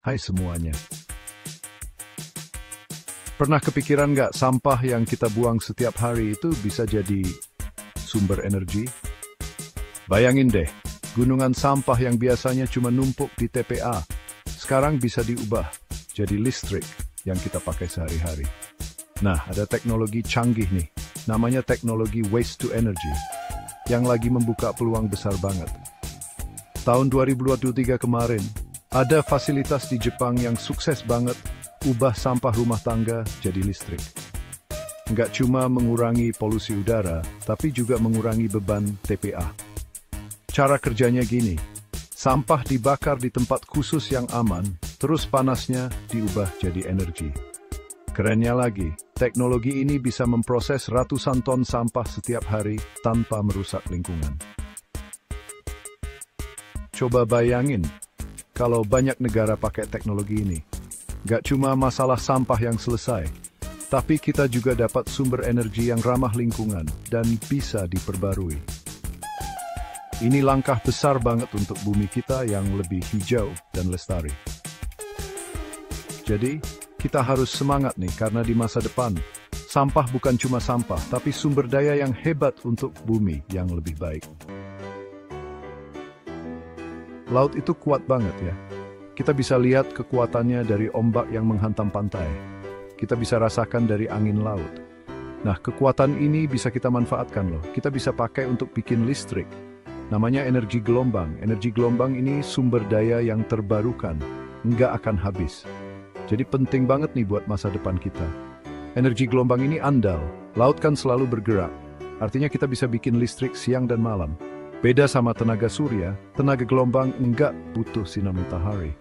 Hai semuanya. Pernah kepikiran nggak sampah yang kita buang setiap hari itu bisa jadi sumber energi? Bayangin deh, gunungan sampah yang biasanya cuma numpuk di TPA, sekarang bisa diubah jadi listrik yang kita pakai sehari-hari. Nah, ada teknologi canggih nih, namanya teknologi waste to energy, yang lagi membuka peluang besar banget. Tahun 2023 kemarin, ada fasilitas di Jepang yang sukses banget ubah sampah rumah tangga jadi listrik. Nggak cuma mengurangi polusi udara, tapi juga mengurangi beban TPA. Cara kerjanya gini, sampah dibakar di tempat khusus yang aman, terus panasnya diubah jadi energi. Kerennya lagi, teknologi ini bisa memproses ratusan ton sampah setiap hari tanpa merusak lingkungan. Coba bayangin, kalau banyak negara pakai teknologi ini, nggak cuma masalah sampah yang selesai, tapi kita juga dapat sumber energi yang ramah lingkungan dan bisa diperbarui. Ini langkah besar banget untuk bumi kita yang lebih hijau dan lestari. Jadi, kita harus semangat nih karena di masa depan, sampah bukan cuma sampah, tapi sumber daya yang hebat untuk bumi yang lebih baik. Laut itu kuat banget ya. Kita bisa lihat kekuatannya dari ombak yang menghantam pantai. Kita bisa rasakan dari angin laut. Nah, kekuatan ini bisa kita manfaatkan loh. Kita bisa pakai untuk bikin listrik. Namanya energi gelombang. Energi gelombang ini sumber daya yang terbarukan. Nggak akan habis. Jadi penting banget nih buat masa depan kita. Energi gelombang ini andal. Laut kan selalu bergerak. Artinya kita bisa bikin listrik siang dan malam. Beda sama tenaga surya, tenaga gelombang enggak butuh sinar matahari.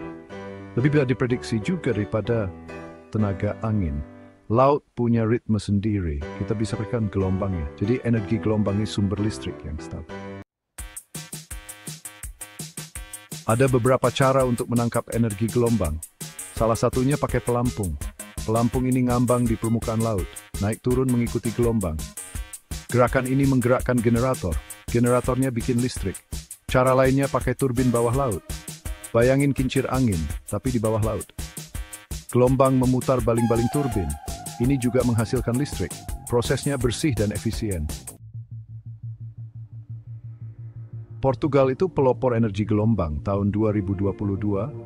Lebih bisa diprediksi juga daripada tenaga angin. Laut punya ritme sendiri, kita bisa berikan gelombangnya. Jadi energi gelombang ini sumber listrik yang stabil. Ada beberapa cara untuk menangkap energi gelombang. Salah satunya pakai pelampung. Pelampung ini ngambang di permukaan laut, naik turun mengikuti gelombang. Gerakan ini menggerakkan generator. Generatornya bikin listrik. Cara lainnya pakai turbin bawah laut. Bayangin kincir angin, tapi di bawah laut. Gelombang memutar baling-baling turbin. Ini juga menghasilkan listrik. Prosesnya bersih dan efisien. Portugal itu pelopor energi gelombang. Tahun 2022,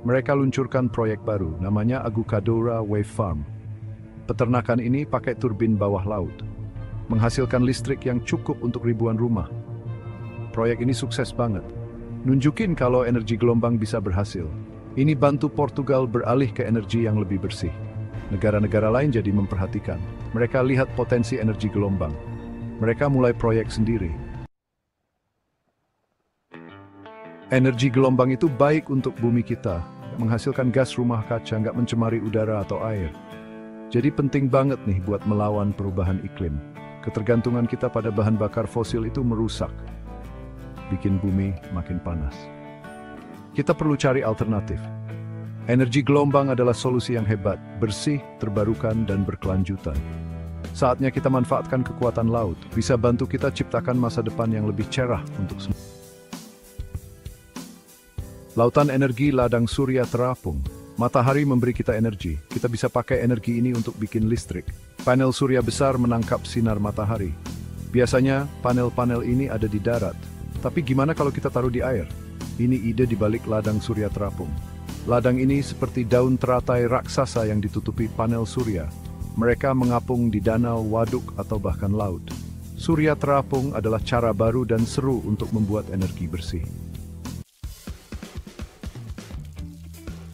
mereka luncurkan proyek baru, namanya Agucadora Wave Farm. Peternakan ini pakai turbin bawah laut. Menghasilkan listrik yang cukup untuk ribuan rumah. Proyek ini sukses banget. Nunjukin kalau energi gelombang bisa berhasil. Ini bantu Portugal beralih ke energi yang lebih bersih. Negara-negara lain jadi memperhatikan. Mereka lihat potensi energi gelombang. Mereka mulai proyek sendiri. Energi gelombang itu baik untuk bumi kita. Menghasilkan gas rumah kaca, nggak mencemari udara atau air. Jadi penting banget nih buat melawan perubahan iklim. Ketergantungan kita pada bahan bakar fosil itu merusak. Bikin bumi makin panas. Kita perlu cari alternatif. Energi gelombang adalah solusi yang hebat, bersih, terbarukan, dan berkelanjutan. Saatnya kita manfaatkan kekuatan laut, bisa bantu kita ciptakan masa depan yang lebih cerah untuk semua. Lautan energi ladang surya terapung. Matahari memberi kita energi. Kita bisa pakai energi ini untuk bikin listrik. Panel surya besar menangkap sinar matahari. Biasanya panel-panel ini ada di darat. Tapi gimana kalau kita taruh di air? Ini ide di balik ladang surya terapung. Ladang ini seperti daun teratai raksasa yang ditutupi panel surya. Mereka mengapung di danau, waduk, atau bahkan laut. Surya terapung adalah cara baru dan seru untuk membuat energi bersih.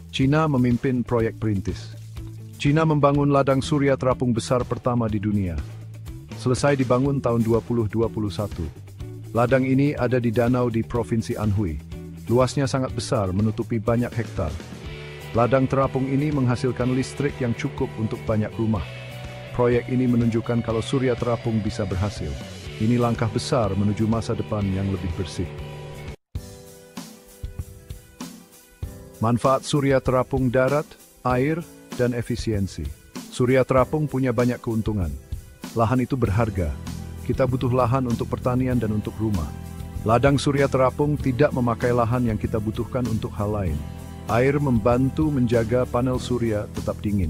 Cina memimpin proyek perintis. Cina membangun ladang surya terapung besar pertama di dunia. Selesai dibangun tahun 2021. Ladang ini ada di danau di Provinsi Anhui. Luasnya sangat besar, menutupi banyak hektar. Ladang terapung ini menghasilkan listrik yang cukup untuk banyak rumah. Proyek ini menunjukkan kalau surya terapung bisa berhasil. Ini langkah besar menuju masa depan yang lebih bersih. Manfaat surya terapung darat, air, dan efisiensi. Surya terapung punya banyak keuntungan. Lahan itu berharga. Kita butuh lahan untuk pertanian dan untuk rumah. Ladang surya terapung tidak memakai lahan yang kita butuhkan untuk hal lain. Air membantu menjaga panel surya tetap dingin.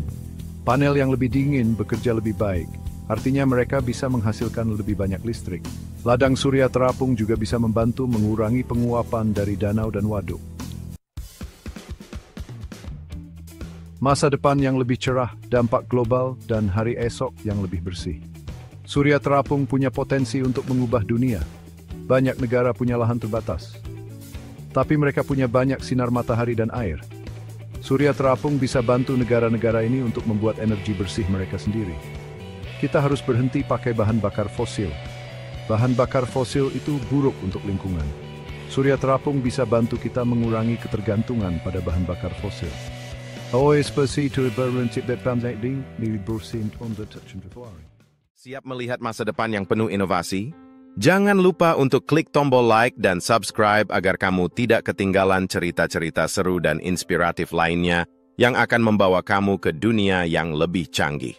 Panel yang lebih dingin bekerja lebih baik, artinya mereka bisa menghasilkan lebih banyak listrik. Ladang surya terapung juga bisa membantu mengurangi penguapan dari danau dan waduk. Masa depan yang lebih cerah, dampak global, dan hari esok yang lebih bersih. Surya terapung punya potensi untuk mengubah dunia. Banyak negara punya lahan terbatas, tapi mereka punya banyak sinar matahari dan air. Surya terapung bisa bantu negara-negara ini untuk membuat energi bersih mereka sendiri. Kita harus berhenti pakai bahan bakar fosil. Bahan bakar fosil itu buruk untuk lingkungan. Surya terapung bisa bantu kita mengurangi ketergantungan pada bahan bakar fosil. Siap melihat masa depan yang penuh inovasi? Jangan lupa untuk klik tombol like dan subscribe agar kamu tidak ketinggalan cerita-cerita seru dan inspiratif lainnya yang akan membawa kamu ke dunia yang lebih canggih.